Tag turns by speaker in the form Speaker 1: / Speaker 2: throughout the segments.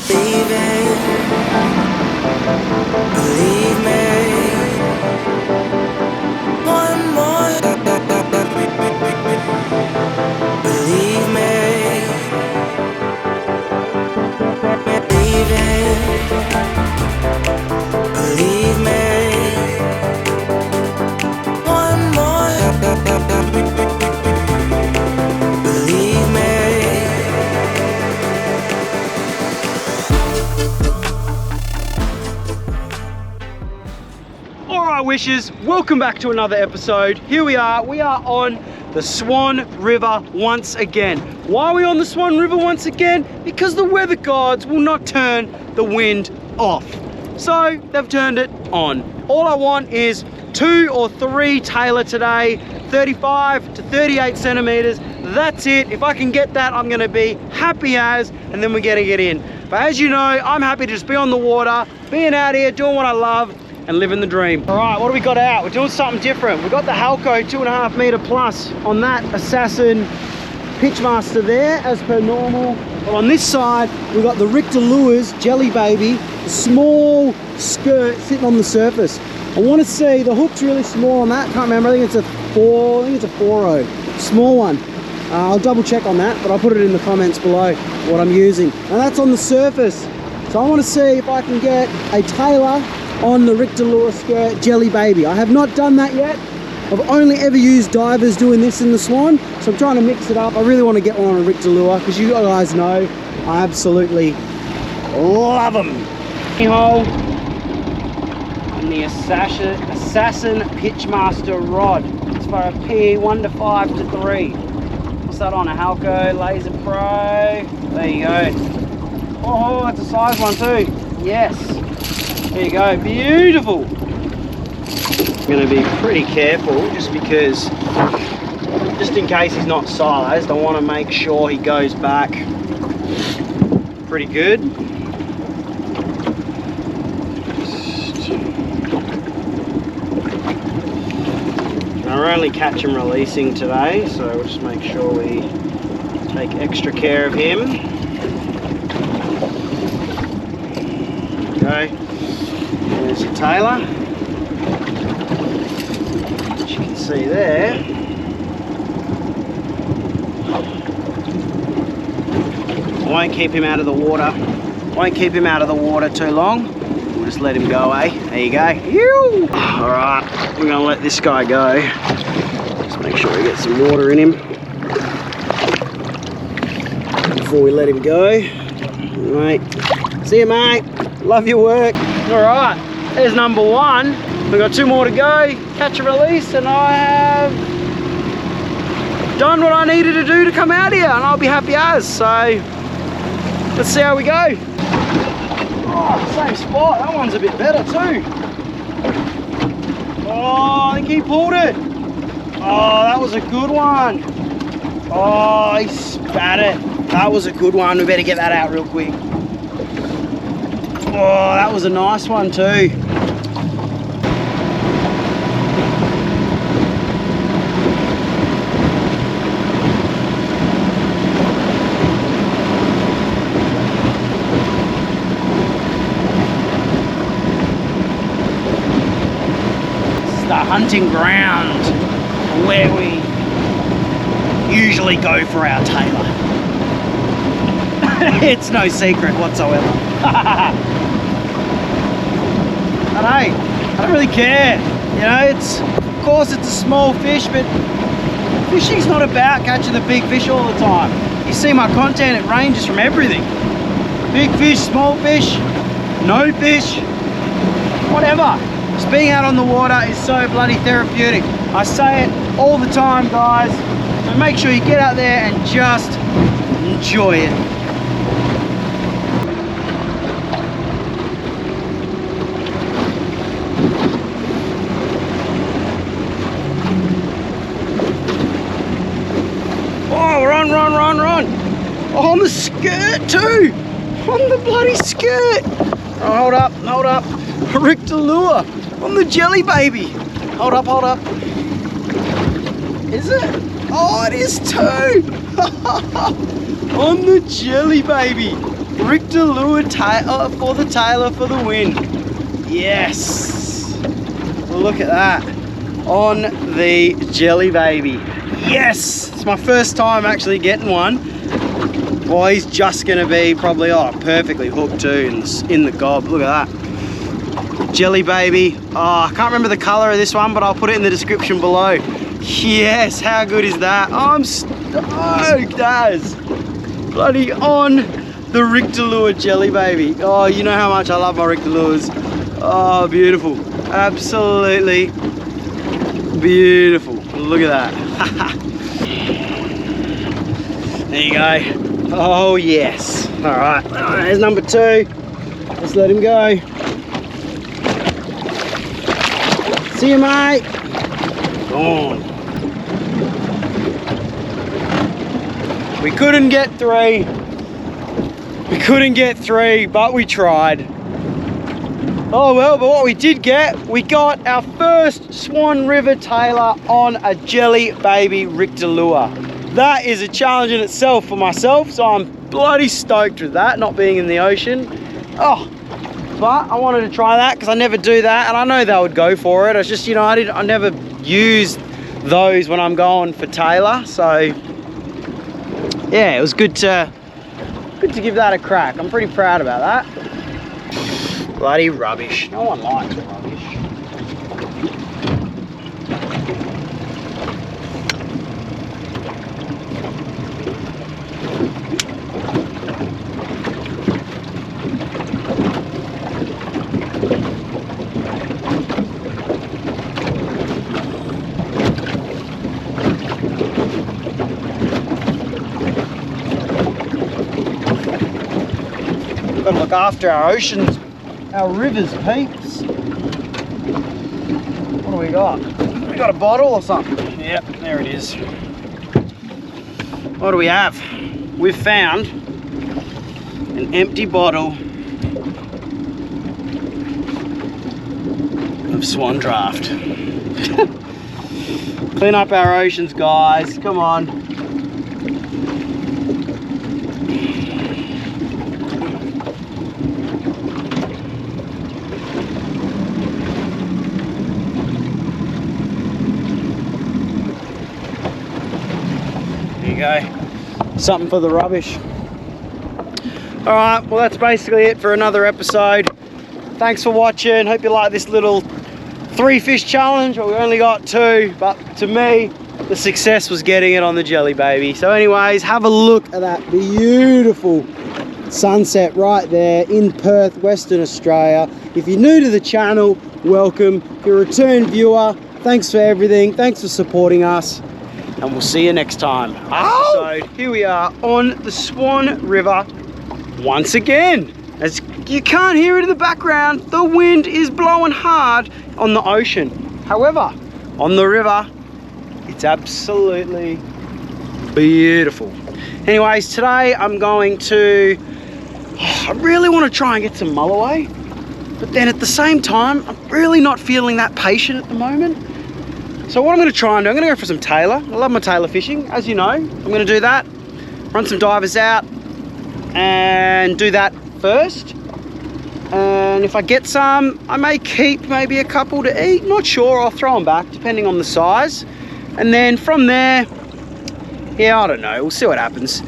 Speaker 1: Believe me, one more. Believe me, believe me, one more. Believe me.
Speaker 2: Alright wishers, welcome back to another episode. Here we are on the Swan River once again. Why are we on the Swan River once again? Because the weather gods will not turn the wind off. So they've turned it on. All I want is 2 or 3 Tailor today, 35 to 38 centimeters. That's it. If I can get that, I'm gonna be happy as, and then we're gonna get in. But as you know, I'm happy to just be on the water, being out here, doing what I love, and living the dream. All right, what do we got out? We're doing something different. We've got the Halco 2.5 meter plus on that Assassin Pitchmaster there, as per normal. But on this side, we've got the Richter Lures Jelly Baby, small skirt sitting on the surface. I want to see, the hook's really small on that. Can't remember, I think it's a 4.0, small one. I'll double check on that, but I'll put it in the comments below what I'm using. And that's on the surface. So I want to see if I can get a Tailor on the Richter Lure skirt Jelly Baby. I have not done that yet. I've only ever used divers doing this in the Swan, so I'm trying to mix it up. I really want to get one on a Richter Lure because you guys know I absolutely love them. Hole on the Assassin Pitchmaster rod. It's for a PE 1 to 5 to 3. What's that on? A Halco Laser Pro. There you go. Oh, that's a size one too. Yes. There you go, beautiful. I'm going to be pretty careful just because, just in case he's not sized, I want to make sure he goes back pretty good. I'll only catch him releasing today, so we'll just make sure we take extra care of him. There you go. There's your Tailor, as you can see there. I won't keep him out of the water. Won't keep him out of the water too long. We'll just let him go, eh? There you go. All right, we're gonna let this guy go. Just make sure we get some water in him before we let him go. All right. See you, mate. Love your work. All right. There's number 1. We've got 2 more to go, catch and release, and I have done what I needed to do to come out here, and I'll be happy as. So let's see how we go. Oh, same spot. That one's a bit better too. Oh, I think he pulled it. Oh, that was a good one. Oh, he spat it. That was a good one. We better get that out real quick. Oh, that was a nice one too. This is the hunting ground where we usually go for our Tailor. It's no secret whatsoever. But hey, I don't really care. You know, of course it's a small fish, but fishing's not about catching the big fish all the time. You see my content, it ranges from everything. Big fish, small fish, no fish, whatever. Just being out on the water is so bloody therapeutic. I say it all the time, guys. So make sure you get out there and just enjoy it. Run. Oh, on the skirt too. On the bloody skirt. Oh, hold up. Richter Lure on the Jelly Baby. Hold up. Is it? Oh, it is too. On the Jelly Baby. Richter Lure for the Tailor for the win. Yes. Look at that. On the jelly baby. Yes. It's my first time actually getting one. Well, he's just going to be probably, perfectly hooked too in the gob. Look at that. Jelly baby. Oh, I can't remember the color of this one, but I'll put it in the description below. Yes, how good is that? Oh, I'm stoked, as bloody on the Richter Lure jelly baby. Oh, you know how much I love my Richter Lures. Oh, beautiful. Absolutely beautiful. Look at that. There you go. Oh, yes. All right, there's number 2. Let's let him go. See you, mate. Gone. We couldn't get 3. We couldn't get 3, but we tried. Oh well, but what we did get, we got our first Swan River Tailor on a jelly baby Richter Lure. That is a challenge in itself for myself, so I'm bloody stoked with that, not being in the ocean. Oh, but I wanted to try that because I never do that, and I know they would go for it. It's just, you know, I never use those when I'm going for Tailor, so yeah, it was good to give that a crack. I'm pretty proud about that. Bloody rubbish. No one likes rubbish. Gotta look after our oceans, our rivers, peeps. What do we got? We got a bottle or something? Yep, there it is. What do we have? We've found an empty bottle of Swan Draft. Clean up our oceans, guys. Come on. Go. Something for the rubbish. All right, well, that's basically it for another episode. Thanks for watching. Hope you like this little 3 fish challenge, but we only got 2, but to me the success was getting it on the jelly baby. So anyways, have a look at that beautiful sunset right there in Perth, Western Australia. If you're new to the channel, welcome. If you're a return viewer, thanks for everything. Thanks for supporting us, and we'll see you next time. So here we are on the Swan River once again. As you can't hear it in the background, the wind is blowing hard on the ocean. However, on the river, it's absolutely beautiful. Anyways, today I'm going to, I really want to try and get some mulloway, but then at the same time, I'm really not feeling that patient at the moment. So what I'm going to try and do, I'm going to go for some Tailor. I love my Tailor fishing, as you know. I'm going to do that, run some divers out and do that first. And if I get some, I may keep maybe a couple to eat. Not sure, I'll throw them back depending on the size. And then from there, yeah, I don't know, we'll see what happens.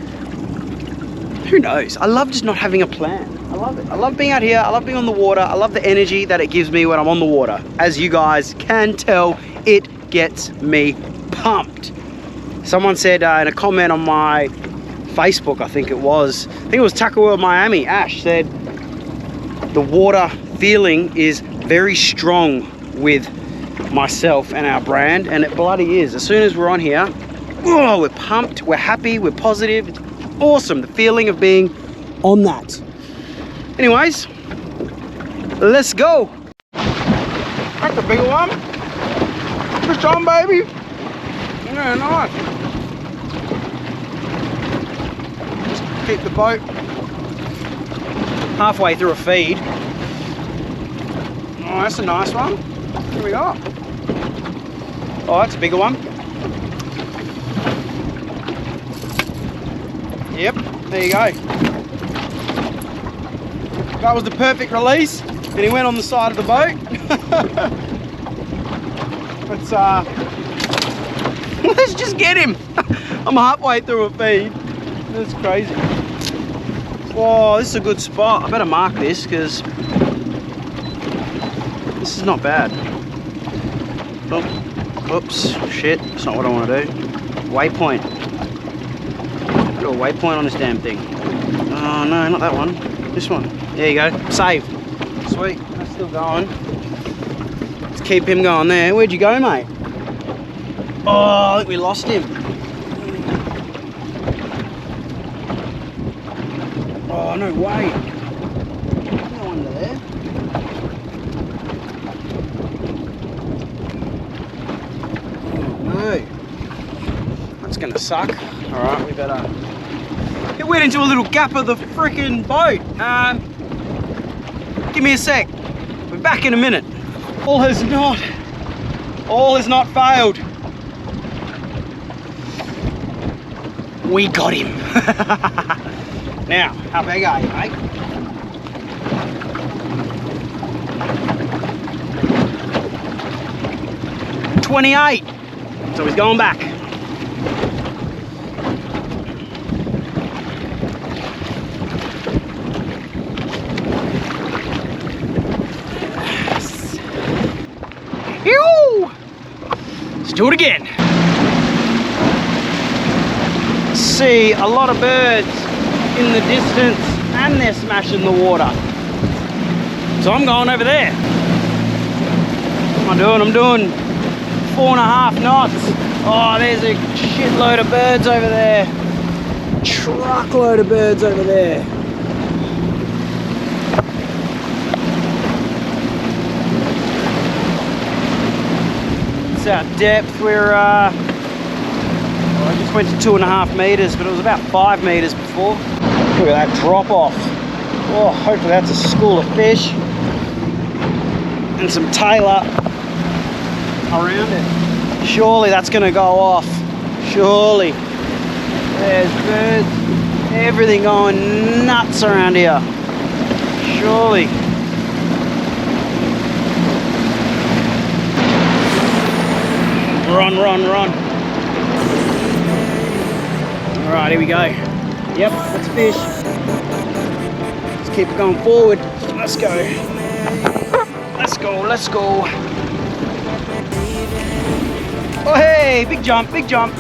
Speaker 2: Who knows? I love just not having a plan. I love it. I love being out here. I love being on the water. I love the energy that it gives me when I'm on the water. As you guys can tell, it gets me pumped. Someone said in a comment on my Facebook, I think it was Tackle World Miami, Ash said the water feeling is very strong with myself and our brand, and it bloody is. As soon as we're on here, oh, we're pumped, we're happy, we're positive. It's awesome, the feeling of being on that. Anyways, let's go. That's a big one. Fish on, baby. Yeah, nice. Just keep the boat halfway through a feed. Oh, that's a nice one. Here we go. Oh, that's a bigger one. Yep, there you go. That was the perfect release, and he went on the side of the boat. Let's just get him. I'm halfway through a feed. That's crazy. Oh, this is a good spot. I better mark this because this is not bad. Oh, oops, shit. That's not what I want to do. Waypoint. Got a waypoint on this damn thing. Oh no, not that one. This one. There you go. Save. Sweet. That's still going. Let's keep him going there. Where'd you go, mate? Oh, I think we lost him. Oh, no way. No under there. Oh, no. That's going to suck. All right, we better... It went into a little gap of the freaking boat. Give me a sec. We're back in a minute. All has not failed. We got him. Now, how big are you, mate? $28. So he's going back. Ew! Let's do it again. See a lot of birds in the distance and they're smashing the water. So I'm going over there. What am I doing? I'm doing 4.5 knots. Oh, there's a shitload of birds over there. Truckload of birds over there. It's our depth. We're I just went to 2.5 meters, but it was about 5 meters before. Look at that drop off. Oh, hopefully that's a school of fish and some tailor around it. Surely that's going to go off. Surely. There's birds, everything going nuts around here. Surely. Run, run, run. Alright, here we go. Yep, that's a fish. Let's keep going forward. Let's go. Let's go, let's go. Oh hey, big jump, big jump.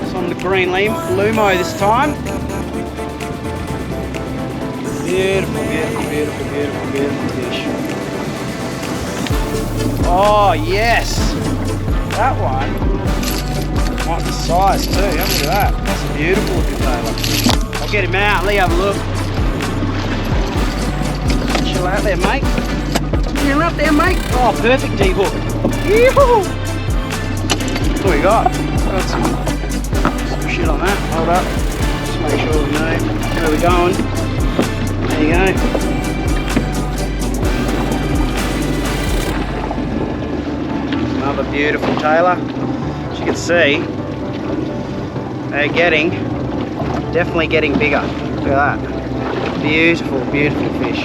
Speaker 2: It's on the green Lumo this time. Beautiful, beautiful, beautiful, beautiful, beautiful fish. Oh yes, that one. Might be size too, have a look at that. That's a beautiful looking tailor. I'll get him out, let you have a look. Chill out there, mate. Chill out there, mate. Oh, perfect D-hook. Yee-hoo! What we got? Got some shit on that. Hold up. Just make sure we know where we're going. There you go. Another beautiful tailor. As you can see, they're definitely getting bigger. Look at that. Beautiful, beautiful fish.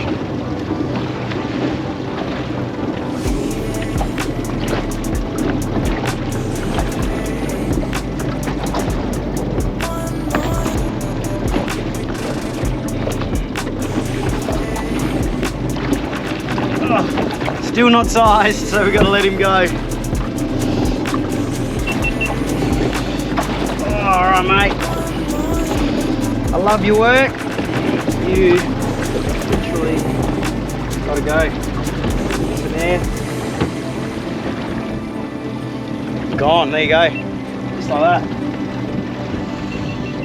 Speaker 2: Oh, still not sized, so we've got to let him go. Alright mate, I love your work. You literally gotta go. Over there. Gone, there you go. Just like that.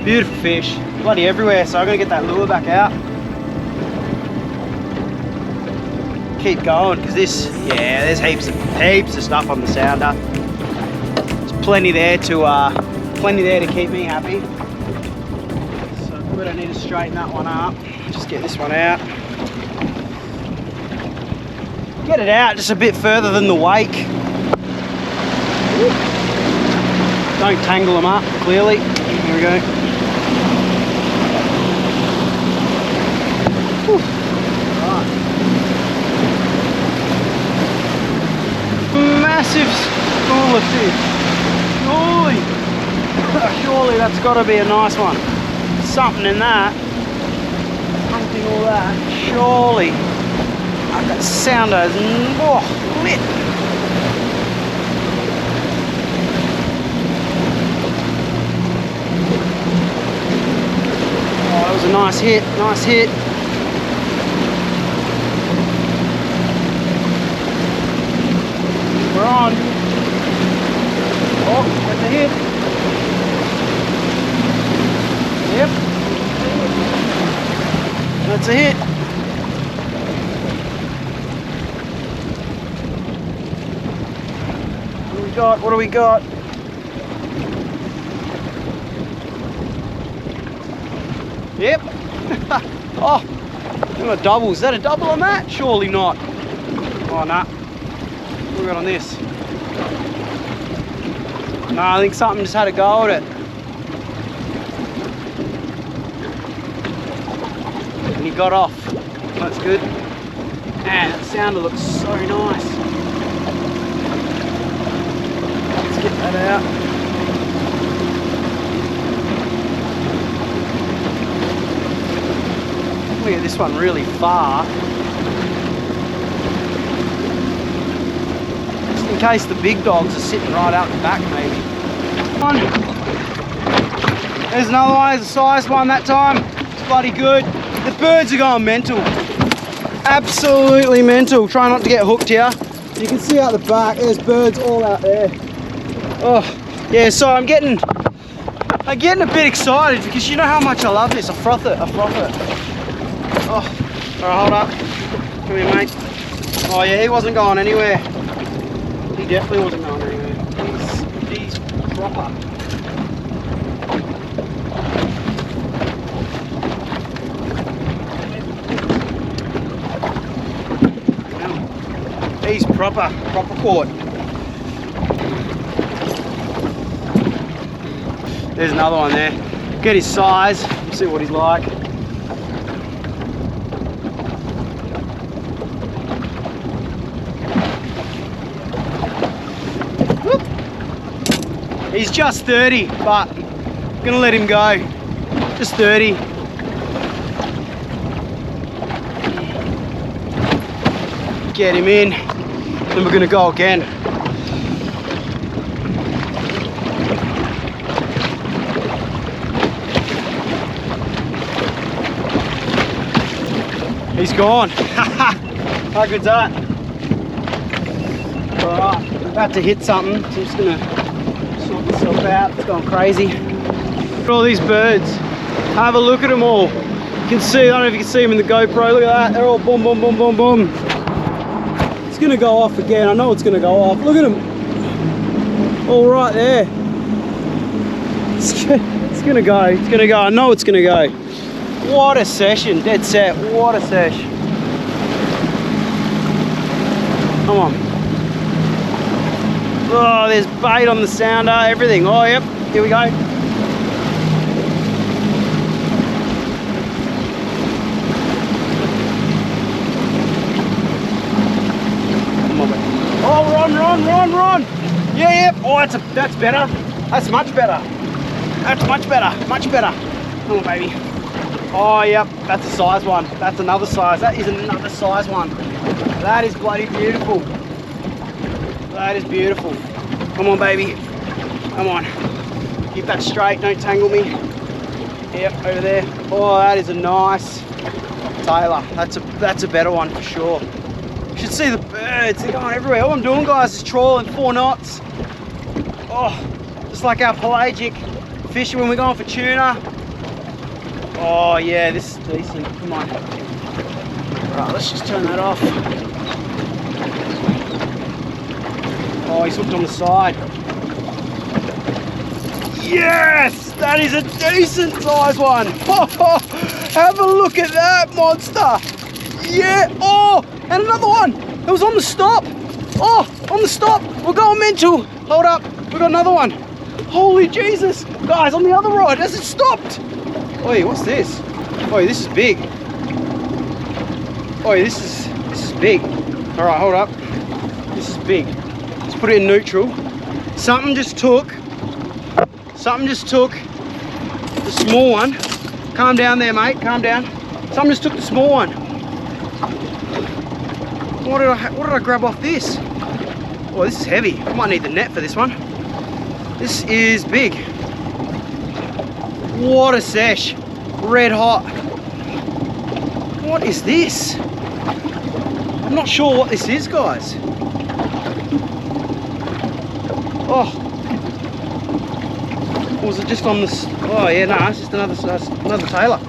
Speaker 2: Beautiful fish. Bloody everywhere, so I'm gonna get that lure back out. Keep going, because this, yeah, there's heaps of stuff on the sounder. There's plenty there to keep me happy. So we don't need to straighten that one up. Just get this one out. Get it out just a bit further than the wake. Don't tangle them up, clearly. Here we go. full of fish. Surely that's got to be a nice one. Something in that. Something all that. Surely. Oh, that sounder is lit. Oh, that was a nice hit. Nice hit. We're on. Oh, that's a hit. Yep. That's a hit. What do we got? What do we got? Yep. Oh, look at double. Is that a double on that? Surely not. Oh, nah. What we got on this? No, I think something just had a go at it. And he got off. That's good. Man, that sounder looks so nice. Let's get that out. Look at this one really far. Just in case the big dogs are sitting right out the back, maybe. There's another one. There's a size one that time. It's bloody good. The birds are going mental. Absolutely mental. Try not to get hooked here. You can see out the back, there's birds all out there. Oh, yeah, so I'm getting a bit excited because you know how much I love this. I froth it. Oh, alright, hold up. Come here, mate. Oh yeah, he wasn't going anywhere. He definitely wasn't going anywhere. He's proper. He's proper caught. There's another one there. Get his size, see what he's like. Whoop. He's just 30, but I'm gonna let him go. Just 30. Get him in, then we're gonna go again. He's gone. How good's that? Alright, about to hit something, so I'm just gonna sort myself out. It's going crazy. Look at all these birds. Have a look at them all. You can see, I don't know if you can see them in the GoPro, look at that. They're all boom, boom, boom, boom, boom. It's gonna go off again. I know it's gonna go off. Look at them. All right there. It's gonna go. It's gonna go. I know it's gonna go. What a session. Dead set. What a sesh. Come on. Oh, there's bait on the sounder. Everything. Oh, yep. Here we go. Oh, run. Yeah, yep. Oh, that's better. That's much better. That's much better. Come on, baby. Oh, yep. That's a size one. That's another size. That is another size one. That is bloody beautiful. That is beautiful. Come on, baby. Come on. Keep that straight. Don't tangle me. Yep, over there. Oh, that is a nice Tailor. That's a better one for sure. You should see the birds, they're going everywhere. All I'm doing, guys, is trawling 4 knots. Oh, just like our pelagic fishing when we're going for tuna. Oh yeah, this is decent, come on. Right, let's just turn that off. Oh, he's hooked on the side. Yes, that is a decent size one. Oh, have a look at that monster. Yeah, oh, and another one. It was on the stop. Oh, on the stop. We're going mental. Hold up. We got another one. Holy Jesus. Guys, on the other rod. Has it stopped? Oi, what's this? Oi, this is big. Oi, this is big. All right, hold up. This is big. Let's put it in neutral. Something just took the small one. Calm down there, mate, calm down. Something just took the small one. What did I grab off this? Oh, this is heavy. I might need the net for this one. This is big. What a sesh. Red hot. What is this? I'm not sure what this is, guys. Oh. Or was it just on this? Oh yeah, no, it's just another Tailor.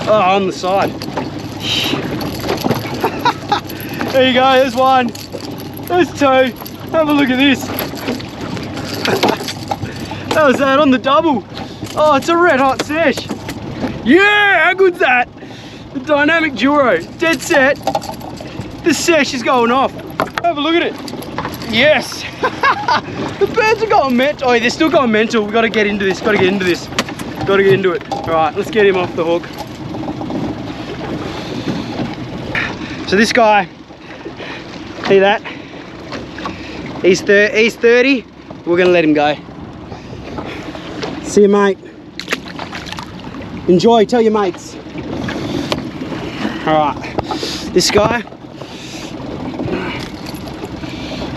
Speaker 2: Oh, on the side. There you go, there's one. There's two. Have a look at this. That was that on the double. Oh, it's a red hot sesh. Yeah, how good's that? The dynamic duo, dead set. This sesh is going off. Have a look at it. Yes. The birds are going mental. Oh, they're still going mental. We've got to get into this. Got to get into this. Got to get into it. All right, let's get him off the hook. So this guy, see that? He's 30. We're gonna let him go. See you, mate. Enjoy. Tell your mates. All right. This guy.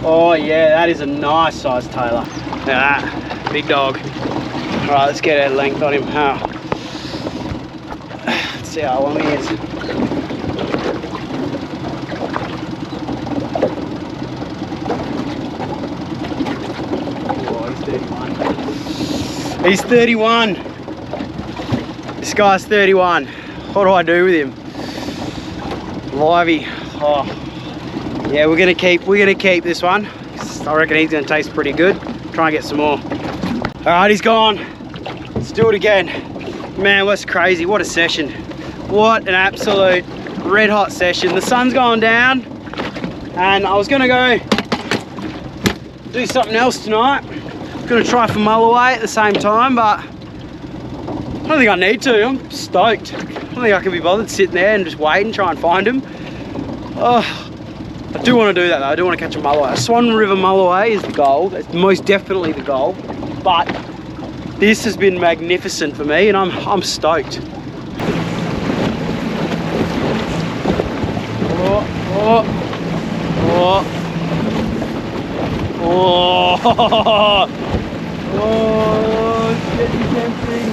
Speaker 2: Oh yeah, that is a nice size Tailor. Ah, big dog. All right, let's get our length on him. Let's see how long he is. Oh, he's 31. This guy's 31. What do I do with him? Livey. Oh. Yeah, we're gonna keep this one. I reckon he's gonna taste pretty good. Try and get some more. All right, he's gone. Let's do it again. Man, that's crazy. What a session. What an absolute red hot session. The sun's going down and I was gonna go do something else tonight. Gonna try for mulloway at the same time, but I don't think I need to. I'm stoked. I don't think I can be bothered sitting there and just waiting, try and find him. Oh. I do want to do that though. I do want to catch a mulloway. A Swan River mulloway is the goal. It's most definitely the goal. But this has been magnificent for me, and I'm stoked. Oh, oh, oh, oh, oh, it's getting tempting.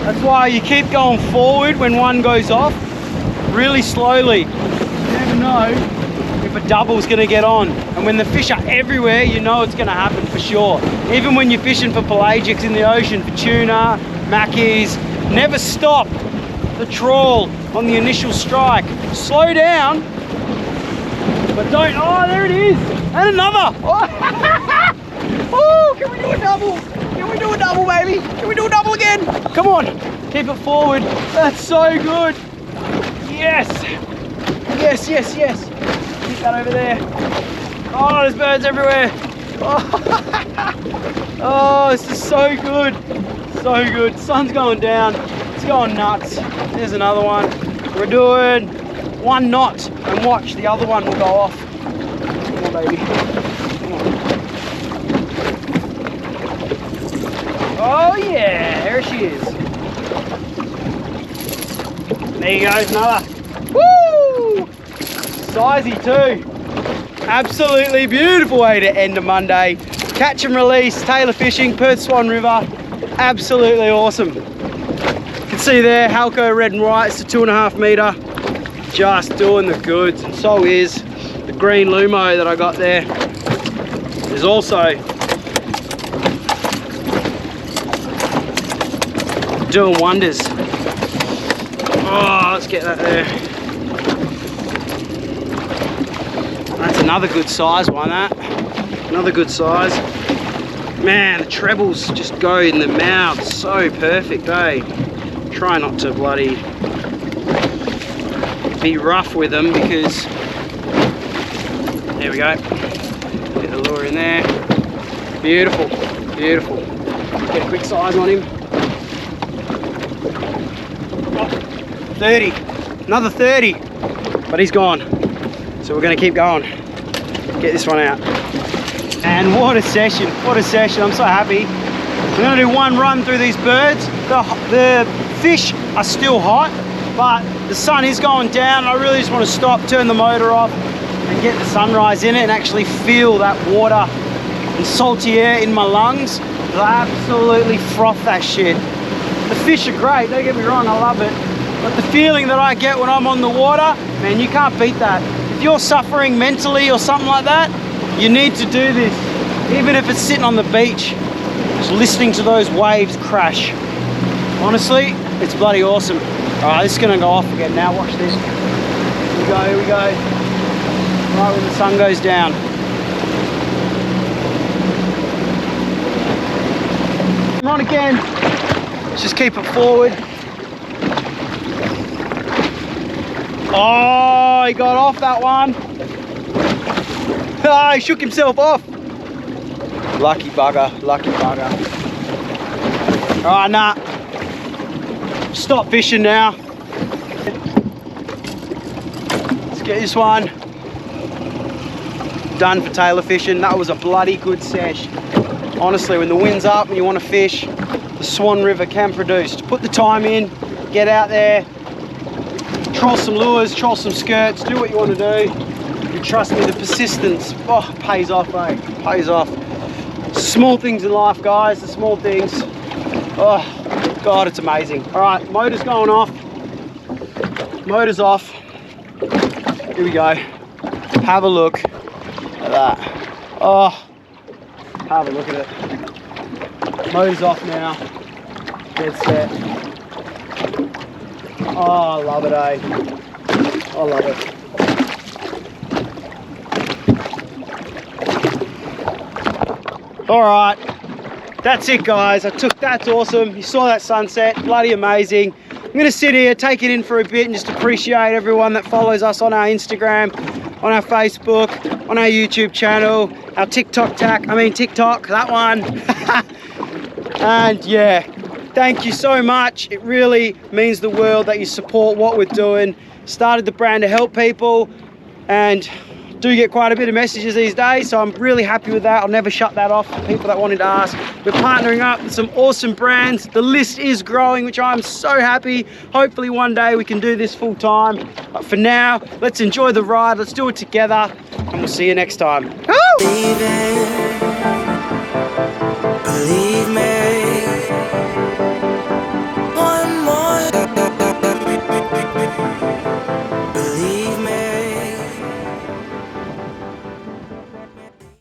Speaker 2: That's why you keep going forward when one goes off, really slowly. You never know if a double's gonna get on, and when the fish are everywhere, you know it's gonna happen for sure. Even when you're fishing for pelagics in the ocean, for tuna, mackies, never stop the trawl on the initial strike. Slow down, but don't. Oh, there it is, and another. Oh, can we do a double? Can we do a double, baby? Can we do a double again? Come on, keep it forward. That's so good. Yes, yes, yes, yes. That over there. Oh, there's birds everywhere. Oh, oh, this is so good. So good. Sun's going down. It's going nuts. There's another one. We're doing 1 knot and watch, the other one will go off. Come on, baby. Come on. Oh yeah, there she is. There you go, another. Woo! Sizey too. Absolutely beautiful way to end a Monday. Catch and release, Tailor fishing, Perth Swan River. Absolutely awesome. You can see there, Halco red and white. It's a 2.5 metre. Just doing the goods. And so is the green Lumo that I got there. Is also doing wonders. Oh, let's get that there. That's another good size one, that. Another good size. Man, the trebles just go in the mouth so perfect, eh? Try not to bloody be rough with them, because there we go. Get the lure in there. Beautiful, beautiful. Get a quick size on him. Oh, 30, another 30, but he's gone. So we're gonna keep going. Get this one out. And what a session, what a session. I'm so happy. I'm gonna do one run through these birds. The fish are still hot, but the sun is going down. I really just want to stop, turn the motor off, and get the sunrise in it and actually feel that water and salty air in my lungs. I absolutely froth that shit. The fish are great, don't get me wrong, I love it. But the feeling that I get when I'm on the water, man, you can't beat that. If you're suffering mentally or something like that, you need to do this. Even if it's sitting on the beach, just listening to those waves crash. Honestly, it's bloody awesome. All right, this is gonna go off again now, watch this. Here we go, here we go. Right when the sun goes down. Come on again. Let's just keep it forward. Oh, he got off that one. Ah, he shook himself off. Lucky bugger, lucky bugger. All right, nah. Stop fishing now. Let's get this one done for Tailor fishing. That was a bloody good sesh. Honestly, when the wind's up and you want to fish, the Swan River can produce. Put the time in, get out there, troll some lures, troll some skirts, do what you want to do. You trust me, the persistence, oh, pays off, mate, pays off. Small things in life, guys, the small things. Oh, God, it's amazing. All right, motor's going off. Motor's off. Here we go. Have a look at that. Oh, have a look at it. Motor's off now. Dead set. Oh, I love it, eh? I love it. All right, that's it, guys. That's awesome. You saw that sunset, bloody amazing. I'm gonna sit here, take it in for a bit and just appreciate everyone that follows us on our Instagram, on our Facebook, on our YouTube channel, our TikTok, that one. And yeah, thank you so much. It really means the world that you support what we're doing. Started the brand to help people and do get quite a bit of messages these days, so I'm really happy with that. I'll never shut that off for people that wanted to ask. We're partnering up with some awesome brands. The list is growing, which I'm so happy. Hopefully one day we can do this full time. But for now, let's enjoy the ride. Let's do it together, and we'll see you next time. Woo!